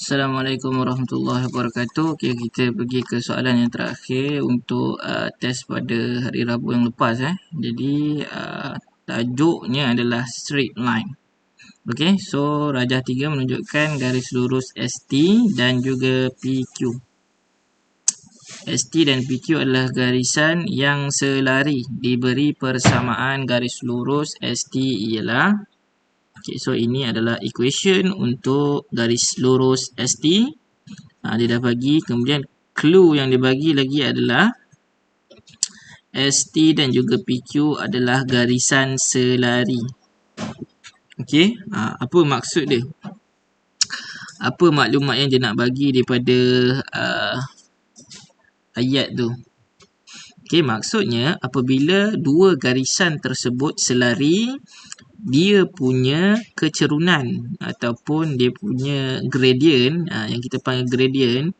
Assalamualaikum warahmatullahi wabarakatuh. Okay, kita pergi ke soalan yang terakhir untuk test pada hari Rabu yang lepas. Jadi tajuknya adalah straight line. Okay, so rajah 3 menunjukkan garis lurus ST dan juga PQ. ST dan PQ adalah garisan yang selari. Diberi persamaan garis lurus ST ialah. Okay, so ini adalah equation untuk garis lurus ST. Dia dah bagi. Kemudian clue yang dia bagi lagi adalah ST dan juga PQ adalah garisan selari. Okey, apa maksud dia? Apa maklumat yang dia nak bagi daripada ayat tu? Okey, maksudnya apabila dua garisan tersebut selari, dia punya kecerunan ataupun dia punya gradient, yang kita panggil gradient,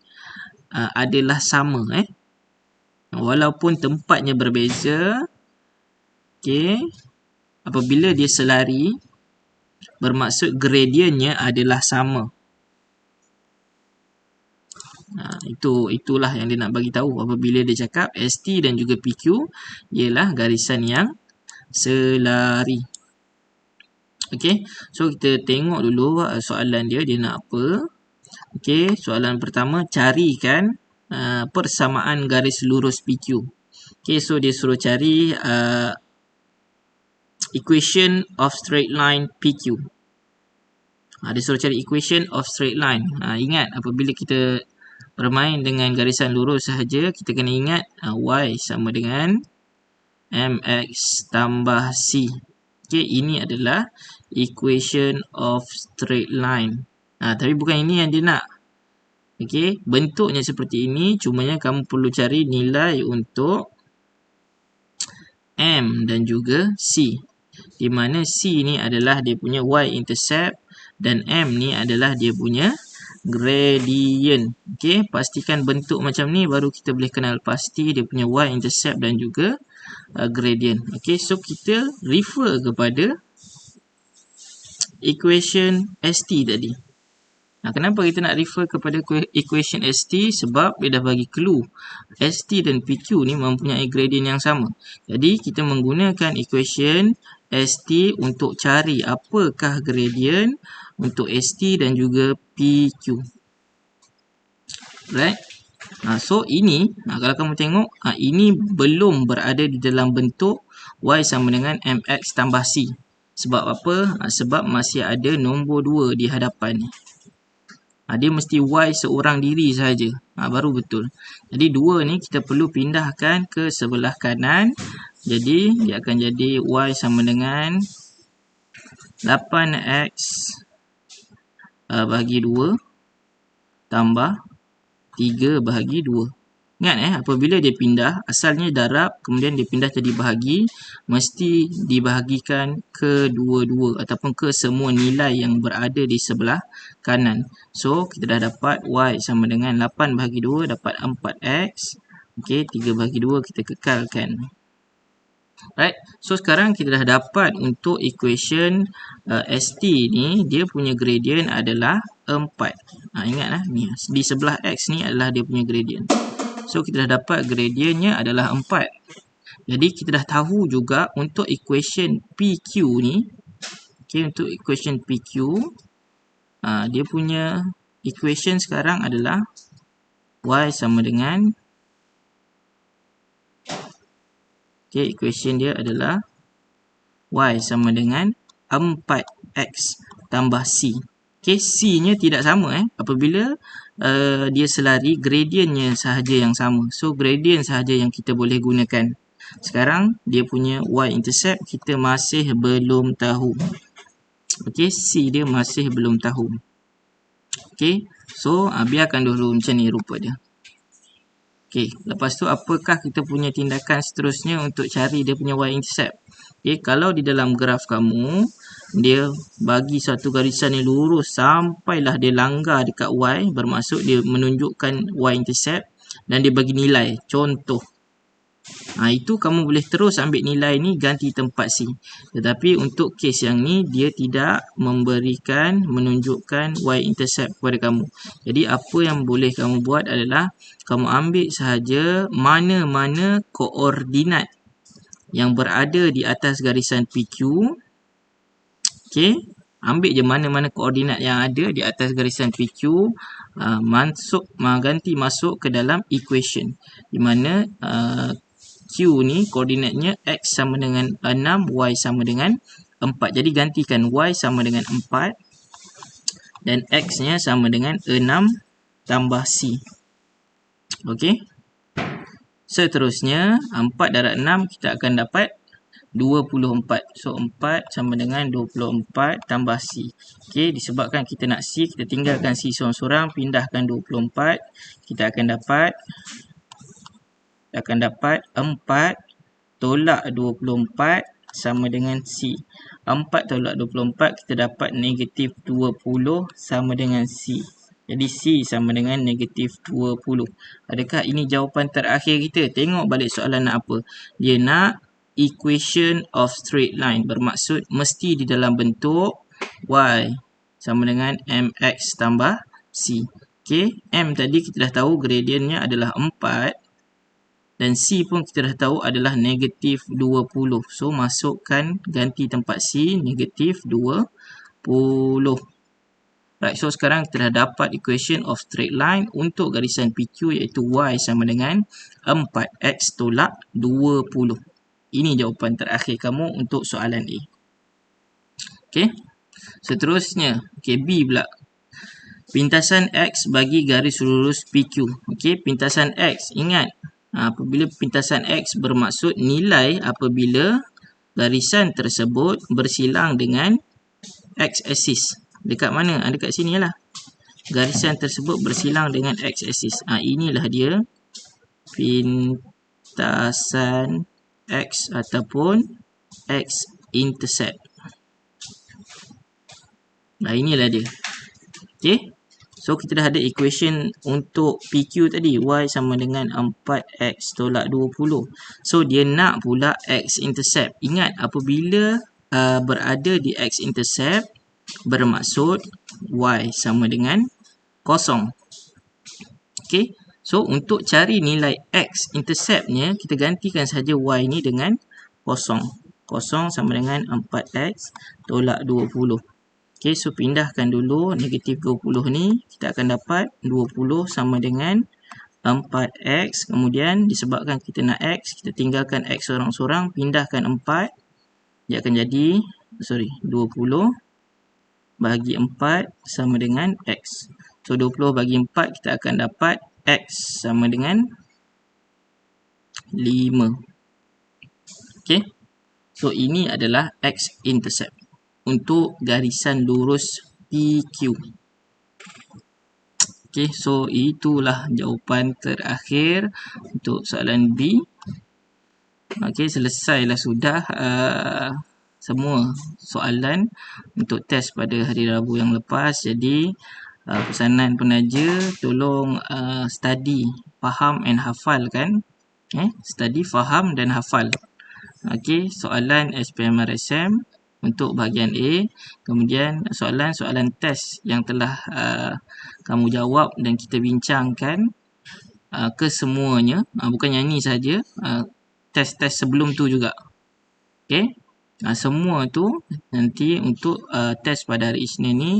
adalah sama. Walaupun tempatnya berbeza, okay, apabila dia selari, bermaksud gradientnya adalah sama. Itulah yang dia nak bagi tahu apabila dia cakap ST dan juga PQ ialah garisan yang selari. Okey, so kita tengok dulu soalan dia nak apa. Okey, soalan pertama, carikan persamaan garis lurus PQ. Okey, so dia suruh cari equation of straight line PQ. Dia suruh cari equation of straight line. Ingat, apabila kita bermain dengan garisan lurus sahaja, kita kena ingat Y sama dengan MX tambah C. Okey, ini adalah equation of straight line. Tapi bukan ini yang dia nak. Okey, bentuknya seperti ini, cumanya kamu perlu cari nilai untuk M dan juga C. Di mana C ni adalah dia punya y-intercept dan M ni adalah dia punya gradient. Okey, pastikan bentuk macam ni baru kita boleh kenal pasti dia punya y-intercept dan juga gradient. Okey, so kita refer kepada equation ST tadi. Kenapa kita nak refer kepada equation ST? Sebab dia dah bagi clue. ST dan PQ ni mempunyai gradient yang sama. Jadi kita menggunakan equation ST untuk cari apakah gradient untuk ST dan juga PQ. Right? So ini, kalau kamu tengok, ini belum berada di dalam bentuk Y sama dengan MX tambah C. Sebab apa? Sebab masih ada nombor 2 di hadapan ni. Dia mesti Y seorang diri sahaja. Baru betul. Jadi 2 ni kita perlu pindahkan ke sebelah kanan. Jadi dia akan jadi Y sama dengan 8X bahagi 2 tambah 3 bahagi 2. Ingat apabila dia pindah, asalnya darab, kemudian dia pindah jadi bahagi, mesti dibahagikan ke dua-dua ataupun ke semua nilai yang berada di sebelah kanan. So, kita dah dapat Y sama dengan 8 bahagi 2 dapat 4X. Okey, 3 bahagi 2 kita kekalkan. Right, so sekarang kita dah dapat untuk equation ST ni, dia punya gradient adalah 4. Ingat ni, di sebelah X ni adalah dia punya gradient. So, kita dah dapat gradientnya adalah 4. Jadi, kita dah tahu juga untuk equation PQ ni. Okay, untuk equation PQ, dia punya equation sekarang adalah Y sama dengan, okay, equation dia adalah Y sama dengan 4X tambah C. Okay, C-nya tidak sama. Apabila dia selari, gradientnya sahaja yang sama. So, gradient sahaja yang kita boleh gunakan. Sekarang, dia punya y-intercept kita masih belum tahu. Okay, C dia masih belum tahu. Okay, so biarkan dulu macam ni rupa dia. Okay, lepas tu apakah kita punya tindakan seterusnya untuk cari dia punya y-intercept? Okay, kalau di dalam graf kamu, dia bagi satu garisan yang lurus sampailah dia langgar dekat Y, bermaksud dia menunjukkan y-intercept dan dia bagi nilai. Contoh, Itu kamu boleh terus ambil nilai ni ganti tempat C. Tetapi untuk kes yang ni dia tidak menunjukkan y-intercept kepada kamu. Jadi apa yang boleh kamu buat adalah kamu ambil sahaja mana-mana koordinat yang berada di atas garisan PQ. Okey, ambil je mana-mana koordinat yang ada di atas garisan PQ, ganti masuk ke dalam equation di mana Q ni koordinatnya X sama dengan 6, Y sama dengan 4. Jadi gantikan Y sama dengan 4 dan X nya sama dengan 6 tambah C. Okey. Seterusnya 4 darab 6 kita akan dapat 24. So 4 sama dengan 24 tambah C. Okey, disebabkan kita nak C, kita tinggalkan C seorang-seorang, pindahkan 24, kita akan dapat 4 tolak 24 sama dengan C. 4 tolak 24 kita dapat negatif 20 sama dengan C. Jadi C sama dengan negatif 20. Adakah ini jawapan terakhir kita? Tengok balik soalan nak apa. Dia nak equation of straight line. Bermaksud mesti di dalam bentuk Y sama dengan MX tambah C. Okay. M tadi kita dah tahu gradientnya adalah 4. Dan C pun kita dah tahu adalah negatif 20. So, masukkan ganti tempat C negatif 20. Right, so sekarang kita dah dapat equation of straight line untuk garisan PQ iaitu Y sama dengan 4X tolak 20. Ini jawapan terakhir kamu untuk soalan A. Okay. Seterusnya, okay, B pula. Pintasan X bagi garis lurus PQ. Okay, pintasan X. Ingat, apabila pintasan X bermaksud nilai apabila garisan tersebut bersilang dengan X-axis. Dekat mana? Dekat sini lah. Garisan tersebut bersilang dengan X-axis. Inilah dia pintasan X ataupun X-intercept. Inilah dia. Okay. So, kita dah ada equation untuk PQ tadi. Y sama dengan 4X tolak 20. So, dia nak pula X-intercept. Ingat, apabila berada di X-intercept, bermaksud Y sama dengan 0. Okay. So, untuk cari nilai X-interceptnya, kita gantikan saja Y ni dengan 0. 0 sama dengan 4X tolak 20. Okay, so pindahkan dulu negatif 20 ni. Kita akan dapat 20 sama dengan 4X. Kemudian disebabkan kita nak X, kita tinggalkan X seorang-seorang. Pindahkan 4. Dia akan jadi 20 bagi 4 sama dengan X. So 20 bagi 4 kita akan dapat X sama dengan 5. Okay. So ini adalah X-intercept untuk garisan lurus PQ. Okay, so itulah jawapan terakhir untuk soalan B. Okay, selesailah sudah semua soalan untuk test pada hari Rabu yang lepas. Jadi, pesanan penaja tolong study, faham and hafalkan. Study, faham dan hafal. Okay, soalan SPM-RSM untuk bahagian A, kemudian soalan-soalan test yang telah kamu jawab dan kita bincangkan kesemuanya, bukan yang ini saja, test-test sebelum tu juga. Okay, semua tu nanti untuk test pada hari Isnin ni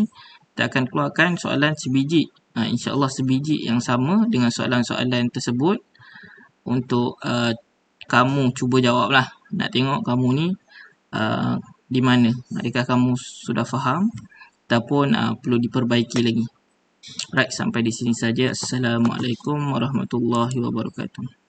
kita akan keluarkan soalan sebiji, insyaAllah sebiji yang sama dengan soalan-soalan tersebut untuk kamu cuba jawab lah. Nak tengok kamu ni di mana, adakah kamu sudah faham ataupun perlu diperbaiki lagi. Right, sampai di sini saja. Assalamualaikum warahmatullahi wabarakatuh.